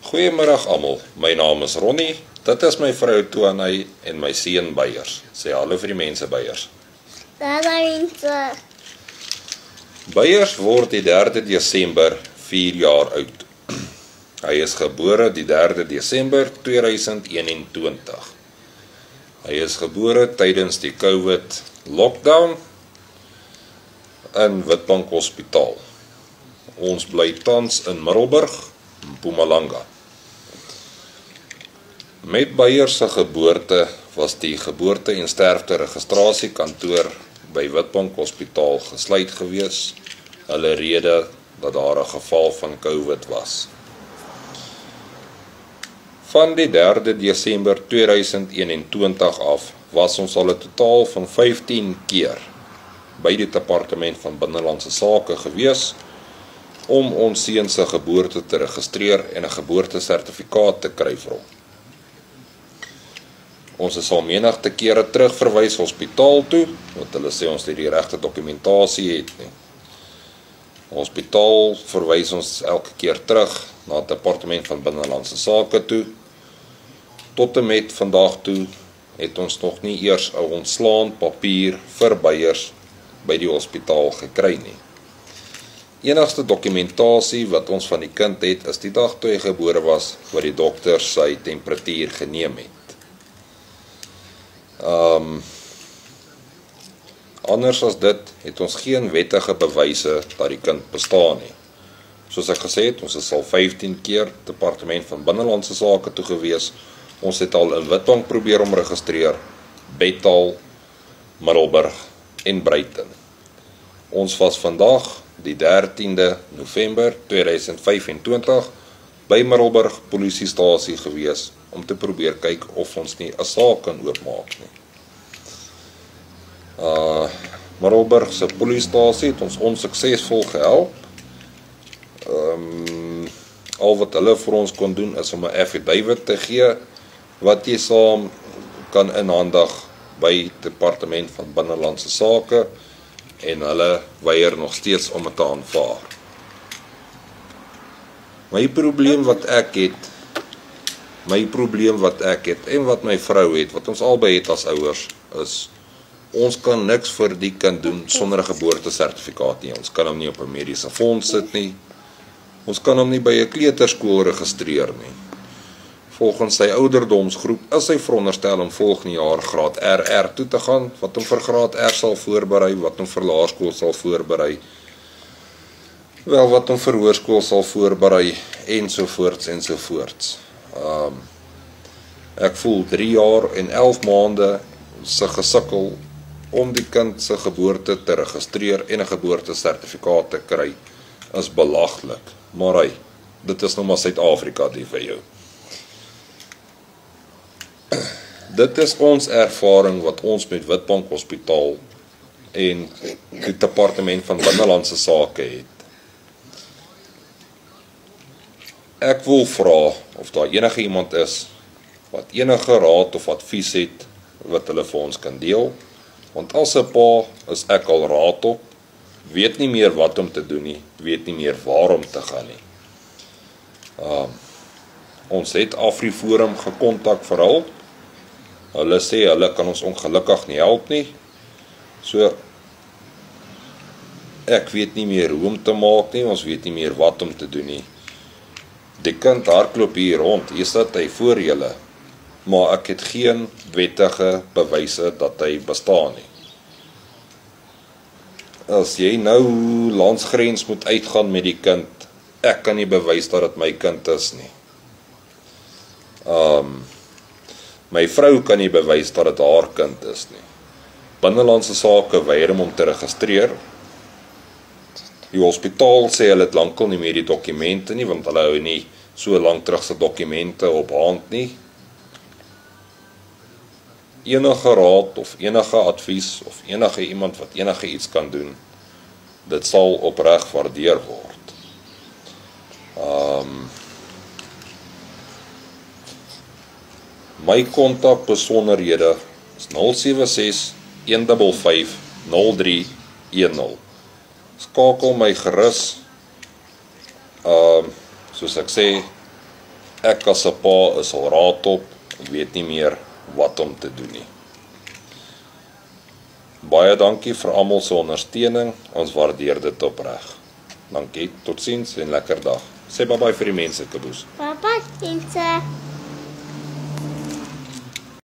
Goeiemiddag almal, my naam is Ronnie, dit is my vrou Toanay en my seun Beyers. Sê hallo vir die mense Beyers. Beyers word die 3de Desember 4 jaar oud. Hy is gebore die 3de Desember 2021. Hy is gebore tydens die COVID lockdown in Witbank Hospitaal. Ons bly tans in Middelburg, Mpumalanga. Met Beyers se geboorte was die geboorte en sterfte registrasiekantoor by Witbank Hospitaal gesluit gewees, hulle rede dat daar 'n geval van COVID was. Van die 3de Desember 2021 af was ons al 'n totaal van 15 keer by die Departement van Binnelandse Sake gewees om ons seun se geboorte te registreer en 'n geboortesertifikaat te kry vir hom. Ons is al menigte kere terugverwys hospitaal toe, want hulle sê ons het die regte dokumentasie het nie. Hospitaal verwys ons elke keer terug na die Departement van Binnelandse Sake toe. Tot en met vandag toe het ons nog nie eers 'n ontslaan papier vir Beyers by die hospitaal gekry nie. Enigste dokumentasie wat ons van die kind het, is die dag toe hy gebore was, waar die dokter sy temperatuur geneem het. Anders as dit, het ons geen wettige bewyse dat die kind bestaan nie. Soos ek gesê het, ons is al 15 keer Departement van Binnelandse Sake toe gewees. Ons het al in Witbank probeer om registreer, Bethal, Middelburg en Bruiten. Ons was vandag die 13de November 2025 by Middelburg polisiestasie gewees om te probeer kyk of ons nie 'n saak kan oopmaak nie. Middelburg se polisiestasie het ons onsuksesvol gehelp. Al wat hulle vir ons kon doen is om 'n affidavit te gee wat jy saam kan inhandig by Departement van Binnelandse Sake en hulle weier nog steeds om dit te aanvaar. My probleem wat ek het en wat my vrou het, wat ons albei het as ouers, is ons kan niks vir die kind doen sonder 'n geboortesertifikaat nie. Ons kan hom nie op 'n mediese fonds sit nie. Ons kan hom nie by 'n kleuterskool registreer nie. Volgens sy ouderdomsgroep is hy veronderstel om volgende jaar graad RR toe te gaan, wat hom vir graad R sal voorberei, wat hom vir laerskool sal voorberei, wat hom vir hoërskool sal voorberei, ensovoorts. Ek voel 3 jaar en 11 maande se gesukkel om die kind se geboorte te registreer en 'n geboortesertifikaat te kry, is belaglik. Maar dit is nou maar Suid-Afrika die vir jou. Dit is ons ervaring wat ons met Witbank Hospitaal en die Departement van Binnelandse Sake het. Ek wil vra of daar enige iemand is wat enige raad of advies het wat hulle vir ons kan deel, want as 'n pa is ek al raad op, weet nie meer wat om te doen nie, weet nie meer waar om te gaan nie. Ons het AfriForum gekontak vir hulp. Hulle sê hulle kan ons ongelukkig nie help nie. So ek weet nie meer hoe om te maak nie, ons weet nie meer wat om te doen nie. Die kind hardloop hier rond, hier sit hy voor julle, maar ek het geen wettige bewyse dat hy bestaan nie. As jy nou landsgrens moet uitgaan met die kind, ek kan nie bewys dat dit my kind is nie. My vrou kan nie bewys dat dit haar kind is nie. Binnelandse Sake weier om te registreer. Die hospitaal sê hulle het lankal nie meer die dokumente nie, want hulle hou nie so lank terug se dokumente op hand nie. Enige raad of enige advies of enige iemand wat enige iets kan doen, dit sal opreg waardeer word. My kontakbesonderhede is 076 155 0310. Skakel my gerus. Soos ek sê, Ek as 'n pa is al raadop, ek weet nie meer wat om te doen nie. Baie dankie vir almal se ondersteuning, ons waardeer dit opreg. Dankie, totsiens en lekker dag. Sê bye bye vir die mense, Kaboes. Papa, mense.